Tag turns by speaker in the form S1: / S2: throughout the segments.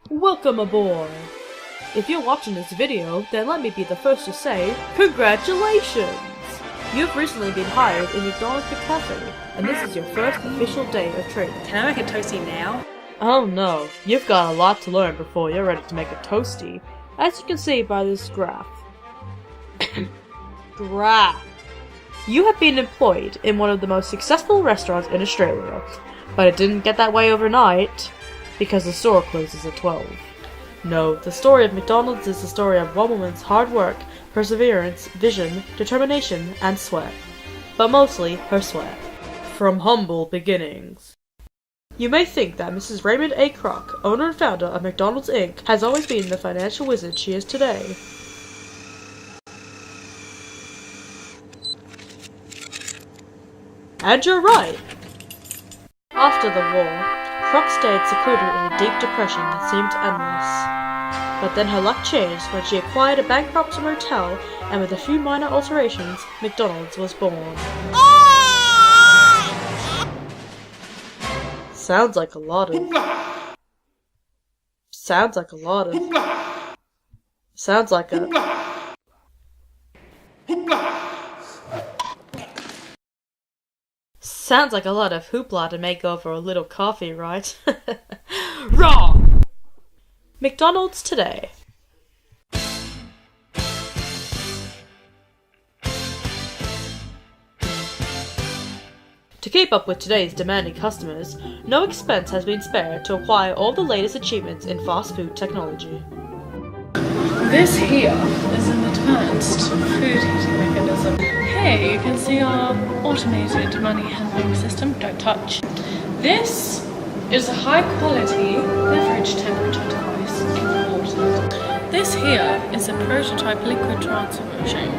S1: Welcome aboard! If you're watching this video, then let me be the first to say, congratulations! You've recently been hired in McDonald's cafe, and this is your first official day of training.
S2: Can I make a toasty now?
S1: Oh no, you've got a lot to learn before you're ready to make a toasty, as you can see by this graph. Graph! You have been employed in one of the most successful restaurants in Australia, but it didn't get that way overnight, because the store closes at 12. No, the story of McDonald's is the story of one woman's hard work, perseverance, vision, determination, and sweat. But mostly her sweat. From humble beginnings. You may think that Mrs. Raymond A. Kroc, owner and founder of McDonald's Inc., has always been the financial wizard she is today. And you're right! After the war, Kroc stayed secluded in a deep depression that seemed endless. But then her luck changed when she acquired a bankrupt motel, and with a few minor alterations, McDonald's was born. Sounds like a lot of... Sounds like a lot of hoopla to make over a little coffee, right? Wrong! McDonald's today. To keep up with today's demanding customers, no expense has been spared to acquire all the latest achievements in fast food technology.
S3: This here is an advanced food heating mechanism. Here you can see our automated money handling system. Don't touch. This is a high quality beverage temperature device. Important. This here is a prototype liquid transfer machine.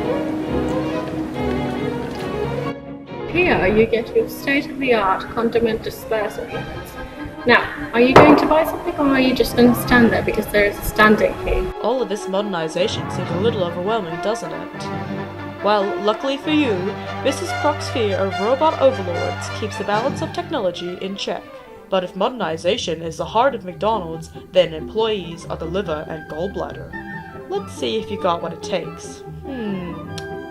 S3: Here you get your state-of-the-art condiment disperser units. Now, are you going to buy something or are you just going to stand there because there is a standing fee?
S1: All of this modernization seems a little overwhelming, doesn't it? Well, luckily for you, Mrs. Kroc's fear of robot overlords keeps the balance of technology in check. But if modernization is the heart of McDonald's, then employees are the liver and gallbladder. Let's see if you got what it takes.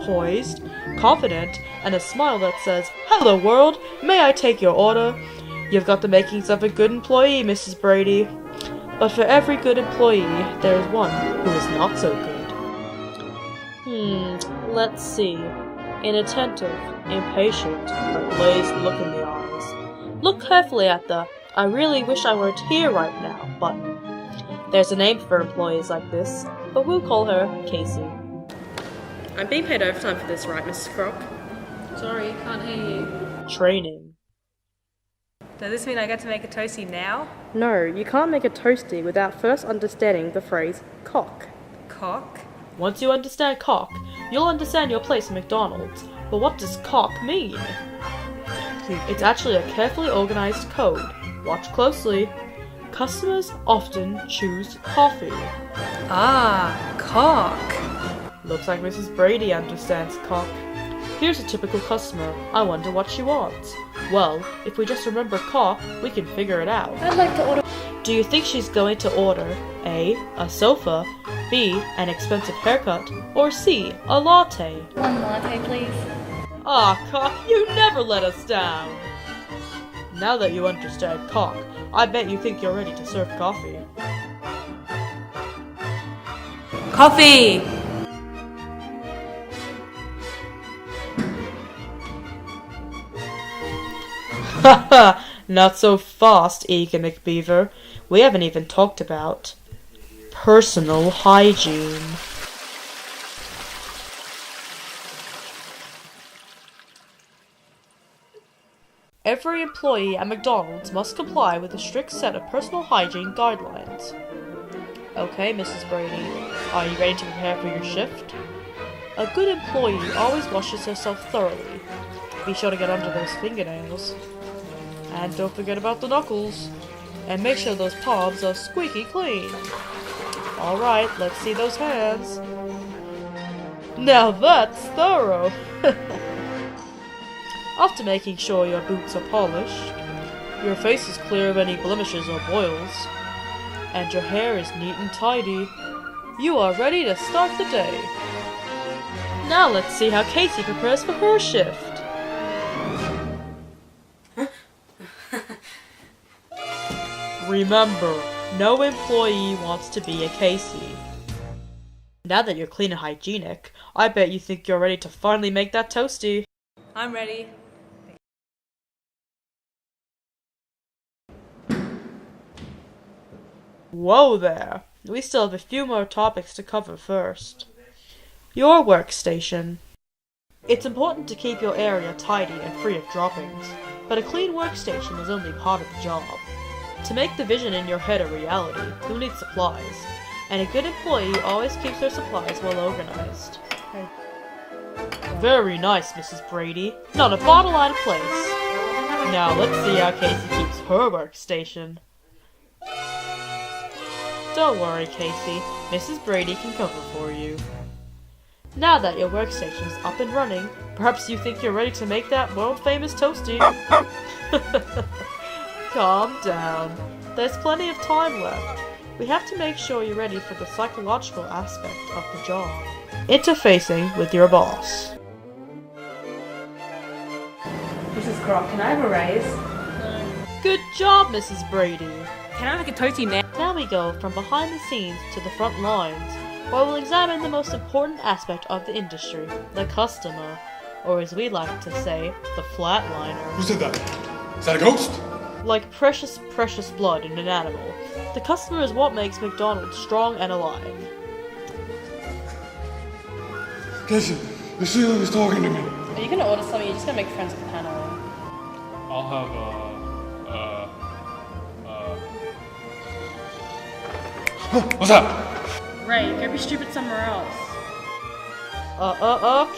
S1: Poised, confident, and a smile that says, "Hello world, may I take your order?" You've got the makings of a good employee, Mrs. Brady. But for every good employee, there is one who is not so good. Let's see. Inattentive, impatient, a glazed look in the eyes. Look carefully at the "I really wish I weren't here right now" button. There's a name for employees like this, but we'll call her Casey. I'm being paid overtime for this, right, Mrs. Kroc?
S2: Sorry, can't hear you.
S1: Training.
S2: Does this mean I get to make a toasty now?
S1: No, you can't make a toasty without first understanding the phrase cock.
S2: Cock?
S1: Once you understand cock, you'll understand your place in McDonald's. But what does cock mean? It's actually a carefully organized code. Watch closely. Customers often choose coffee.
S2: Ah, cock.
S1: Looks like Mrs. Brady understands cock. Here's a typical customer. I wonder what she wants. Well, if we just remember cock, we can figure it out.
S3: I'd like to order.
S1: Do you think she's going to order A, a sofa, B, an expensive haircut, or C, a latte?
S3: One latte, please.
S1: Ah, cock, you never let us down! Now that you understand cock, I bet you think you're ready to serve coffee.
S2: Coffee!
S1: Haha, not so fast, Egan McBeaver. We haven't even talked about personal hygiene. Every employee at McDonald's must comply with a strict set of personal hygiene guidelines. Okay, Mrs. Brady, are you ready to prepare for your shift? A good employee always washes herself thoroughly. Be sure to get under those fingernails. And don't forget about the knuckles. And make sure those palms are squeaky clean. Alright, let's see those hands. Now that's thorough! After making sure your boots are polished, your face is clear of any blemishes or boils, and your hair is neat and tidy, you are ready to start the day. Now let's see how Casey prepares for her shift. Remember, no employee wants to be a Casey. Now that you're clean and hygienic, I bet you think you're ready to finally make that toasty.
S2: I'm ready.
S1: Whoa there! We still have a few more topics to cover first. Your workstation. It's important to keep your area tidy and free of droppings, but a clean workstation is only part of the job. To make the vision in your head a reality, you'll need supplies, and a good employee always keeps their supplies well organized. Very nice, Mrs. Brady. Not a bottle out of place. Now let's see how Casey keeps her workstation. Don't worry, Casey. Mrs. Brady can cover for you. Now that your workstation is up and running, perhaps you think you're ready to make that world-famous toasty. Calm down. There's plenty of time left. We have to make sure you're ready for the psychological aspect of the job. Interfacing with your boss.
S2: Mrs. Croc, can I have a raise?
S3: No.
S1: Good job, Mrs. Brady.
S2: Can I make a toasty now?
S1: Now we go from behind the scenes to the front lines, where we'll examine the most important aspect of the industry, the customer, or as we like to say, the flatliner.
S4: Who said that? Is that a ghost?
S1: Like precious, precious blood in an animal, the customer is what makes McDonald's strong and alive.
S4: Casey, the ceiling is talking to me.
S3: Are you gonna order something? You're just gonna make friends with Hannah.
S4: I'll have what's that?
S3: Ray, go be stupid somewhere else.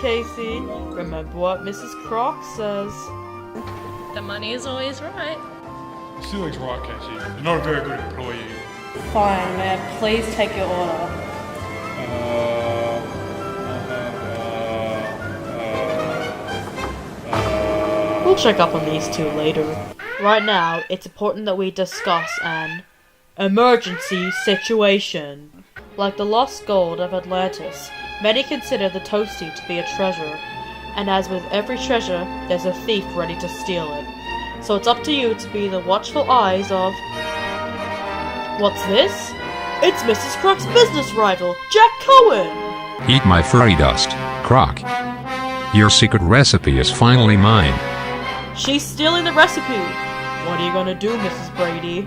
S1: Casey. Remember what Mrs. Croc says.
S3: The money is always right.
S4: The ceiling's right, Casey. You're not a very good employee.
S3: Fine, may I please take your order?
S1: We'll check up on these two later. Right now, it's important that we discuss an emergency situation. Like the lost gold of Atlantis, many consider the toasty to be a treasure, and as with every treasure, there's a thief ready to steal it. So it's up to you to be the watchful eyes of... What's this? It's Mrs. Croc's business rival, Jack Cohen!
S5: Eat my furry dust, Croc. Your secret recipe is finally mine.
S1: She's stealing the recipe! What are you gonna do, Mrs. Brady?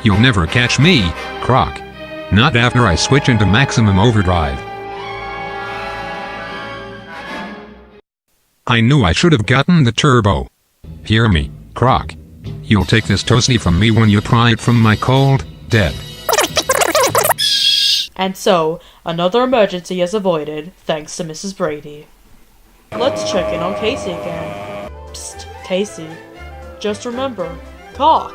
S5: You'll never catch me, Croc. Not after I switch into maximum overdrive. I knew I should have gotten the turbo. Hear me, Croc. You'll take this toasty from me when you pry it from my cold, dead.
S1: And so, another emergency is avoided, thanks to Mrs. Brady. Let's check in on Casey again. Psst, Casey. Just remember, cock.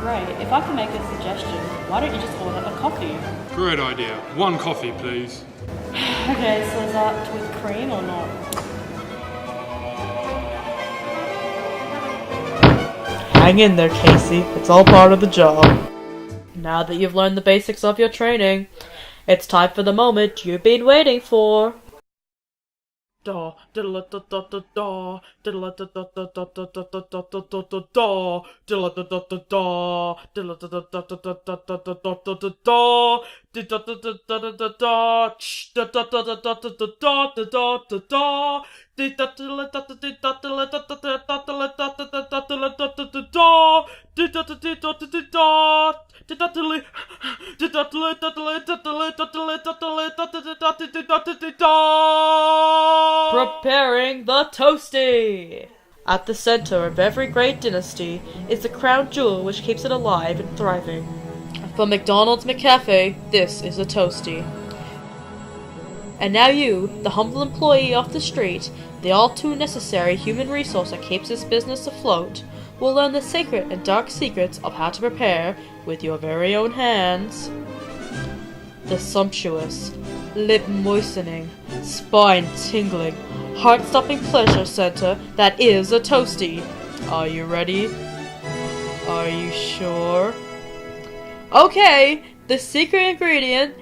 S3: Ray, if I can make a suggestion, why don't you just order a coffee?
S4: Great idea. One coffee, please.
S3: Okay, so is that with cream or not?
S1: Hang in there, Casey. It's all part of the job. Now that you've learned the basics of your training, it's time for the moment you've been waiting for. Da diddle da da da da diddle da da da da da da da da da da da da diddle da da da da diddle da da da da da da da da da da da da da da da da da da da ch da da da da da da da da da da da da Preparing the toasty! At the center of every great dynasty is the crown jewel which keeps it alive and thriving. From McDonald's McCafe, this is a Toasty. And now you, the humble employee off the street, the all-too-necessary human resource that keeps this business afloat, will learn the sacred and dark secrets of how to prepare, with your very own hands, the sumptuous, lip-moistening, spine-tingling, heart-stopping pleasure center that is a Toasty. Are you ready? Are you sure? Okay, the secret ingredient